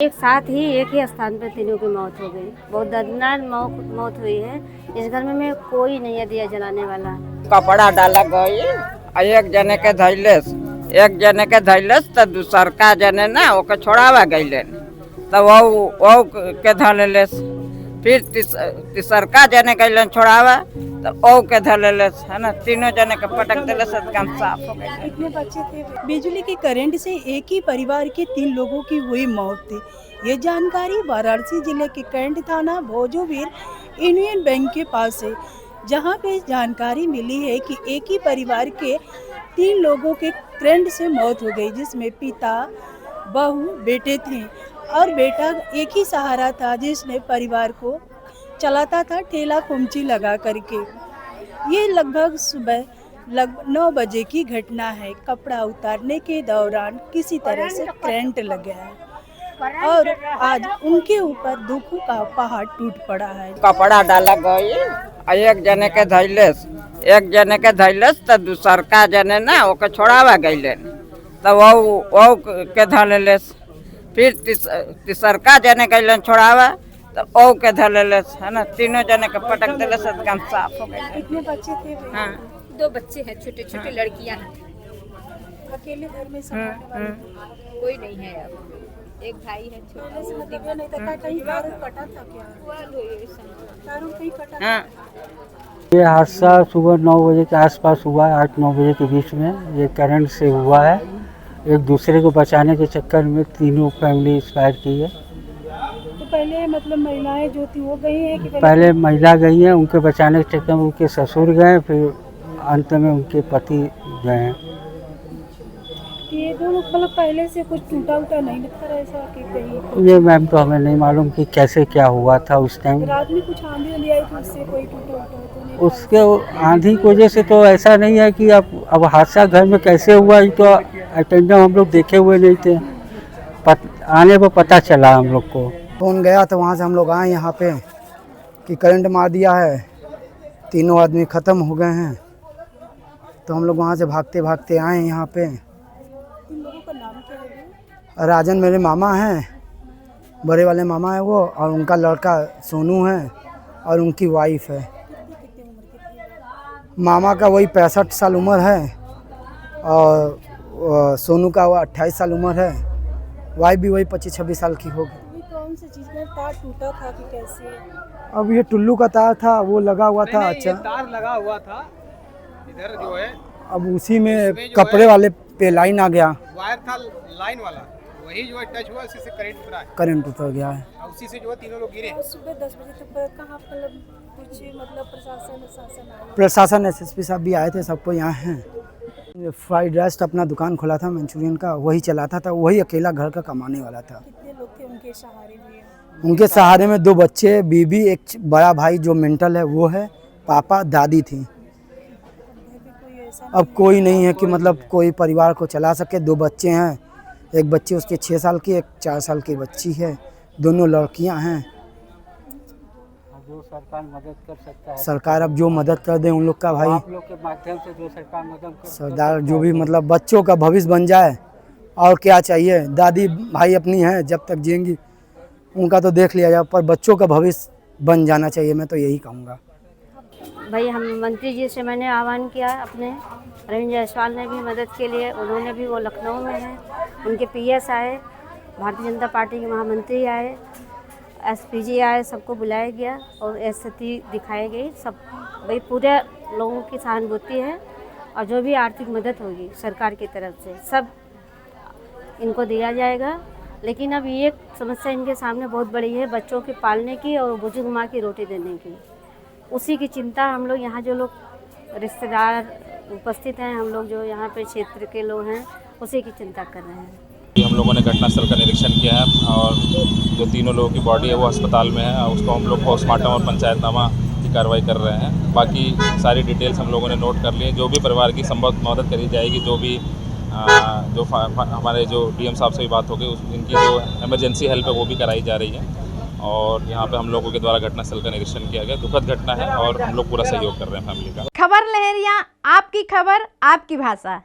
एक साथ ही एक ही स्थान पर तीनों की मौत हो गई। बहुत दर्दनाक मौत हुई है। इस घर में कोई नहीं है दिया जलाने वाला। कपड़ा डाला गई एक जने के धैलस तो दूसर का जने ना ओके छोड़ावा गईले तो वो के धलेलेस फिर तीसर का जने गईलन छोड़ावा तो ओ के धलेलेस है ना। तीनों जने के पटक देलेस तो काम साफ हो गई। कितने बच्चे थे? बिजली के करंट से एक ही परिवार के 3 लोगों की हुई मौत थी। ये जानकारी वाराणसी जिले के कैंट थाना भोजोवीर यूनियन बैंक के पास है, जहां पे जानकारी मिली है कि एक ही परिवार के 3 लोगों के करंट से मौत हो गई, जिसमें पिता, बहू, बेटे थे और बेटा एक ही सहारा था जिसने परिवार को चलाता था ठेला कुमची लगा करके। ये लगभग सुबह 9 बजे की घटना है। कपड़ा उतारने के दौरान किसी तरह से करंट लग गया है और आज उनके ऊपर दुख का पहाड़ टूट पड़ा है। कपड़ा डाला गई एक जने के धैलस तो दूसर का जने ना ओके छोड़ावा गईले तो वो के धलेलेस फिर तीसर का जने गईलन छोड़ावा तो ओ के धलेलेस है ना। तीनों जने के पटक देलेस तो काम साफ हो गई। कितने बच्चे थे? हाँ 2 बच्चे हैं, छोटे छोटे लड़कियां हैं। अकेले घर में संभालने वाले कोई नहीं है। अब एक भाई है छोटा सा। दिव्या नहीं था, कहीं तारों कटा था क्या? तारों कहीं कटा हाँ। ये हादसा सुबह 9 बजे के आसपास हुआ है, 8-9 बजे के बीच में। ये करंट से हुआ है। एक दूसरे को बचाने के चक्कर में तीनों फैमिली एक्सपायर की है। तो पहले मतलब महिलाएं जो थी वो गई हैं कि पहले महिला गई हैं, उनके बचाने के चक्कर में उनके ससुर गए, फिर अंत में उनके पति गए हैं। ये दोनों मतलब पहले से कुछ टूटा उटा नहीं लगता रहा ऐसा कि कहीं? ये मैम तो हमें नहीं मालूम कि कैसे क्या हुआ था उस टाइम। रात में कुछ आंधी आई तो उससे कोई टूटा उटा तो नहीं? उसके आंधी की वजह से तो ऐसा नहीं है कि अब हादसा घर में कैसे हुआ, ये तो अटेंडर हम लोग देखे हुए नहीं थे। आने पर पता चला हम लोग को। फोन गया तो वहाँ से हम लोग आए यहाँ पे कि करंट मार दिया है, तीनों आदमी ख़त्म हो गए हैं। तो हम लोग वहाँ से भागते भागते आए यहाँ पे। इन लोगों का नाम क्या है? राजन मेरे मामा हैं, बड़े वाले मामा हैं वो, और उनका लड़का सोनू है और उनकी वाइफ है। मामा का वही 65 साल उम्र है और सोनू का वो 28 साल उम्र है। वाइफ भी वही 25-26 साल की होगी। कौन सी चीज़ में तार टूटा था कि कैसे? अब ये टुल्लू का तार था, वो लगा हुआ था। अच्छा, तार लगा हुआ था इधर जो है, अब उसी में कपड़े वाले पे लाइन आ गया, वायर था लाइन वाला, वही जो है टच हुआ, उसी से करंट उतरा है करंट उतर गया है। और उसी से जो है तीनों लोग गिरे। और सुबह 10 बजे तक कहाँ मतलब कुछ मतलब प्रशासन आया? प्रशासन एसएसपी साहब भी आए थे, सबको यहाँ हैं। फ्राइड राइस अपना दुकान खोला था मंचूरियन का, वही चलाता था, वही अकेला घर का कमाने वाला था। कितने लोग थे उनके सहारे में? उनके सहारे में 2 बच्चे, बीबी, एक बड़ा भाई जो मेंटल है वो है, पापा, दादी थी। अब कोई नहीं है कि मतलब कोई परिवार को चला सके। 2 बच्चे हैं, एक बच्ची उसके 6 साल की, एक 4 साल की बच्ची है, दोनों लड़कियां हैं। जो सरकार मदद कर सकता है, सरकार अब जो मदद कर दे उन लोग का, भाई आप लोग के माध्यम से जो सरकार मदद कर सरदार जो भी मतलब बच्चों का भविष्य बन जाए, और क्या चाहिए। दादी भाई अपनी हैं, जब तक जिएंगी उनका तो देख लिया जाए, पर बच्चों का भविष्य बन जाना चाहिए, मैं तो यही कहूँगा। भाई हम मंत्री जी से मैंने आह्वान किया, अपने रविंद्र जायसवाल ने भी मदद के लिए, उन्होंने भी, वो लखनऊ में हैं, उनके पीएस आए, भारतीय जनता पार्टी के महामंत्री आए, एसपीजी आए, सबको बुलाया गया और स्थिति दिखाई गई। सब भाई पूरे लोगों की सहानुभूति है और जो भी आर्थिक मदद होगी सरकार की तरफ से सब इनको दिया जाएगा। लेकिन अब ये समस्या इनके सामने बहुत बड़ी है, बच्चों के पालने की और बुजुर्ग माँ की रोटी देने की। उसी की चिंता हम लोग यहाँ जो लोग रिश्तेदार उपस्थित हैं, हम लोग जो यहाँ पे क्षेत्र के लोग हैं, उसी की चिंता कर रहे हैं। हम लोगों ने घटनास्थल का निरीक्षण किया है और जो तीनों लोगों की बॉडी है वो अस्पताल में है, उसको हम लोग पोस्टमार्टम और पंचायतनामा की कार्रवाई कर रहे हैं। बाकी सारी डिटेल्स हम लोगों ने नोट कर ली है। जो भी परिवार की संभव मदद करी जाएगी, जो भी हमारे जो डीएम साहब से भी बात होगी, इनकी जो इमरजेंसी हेल्प है वो भी कराई जा रही है। और यहाँ पे हम लोगों के द्वारा घटनास्थल का निरीक्षण किया गया। दुखद घटना है और हम लोग पूरा सहयोग कर रहे हैं फैमिली का। खबर लहरिया, आपकी खबर आपकी भाषा।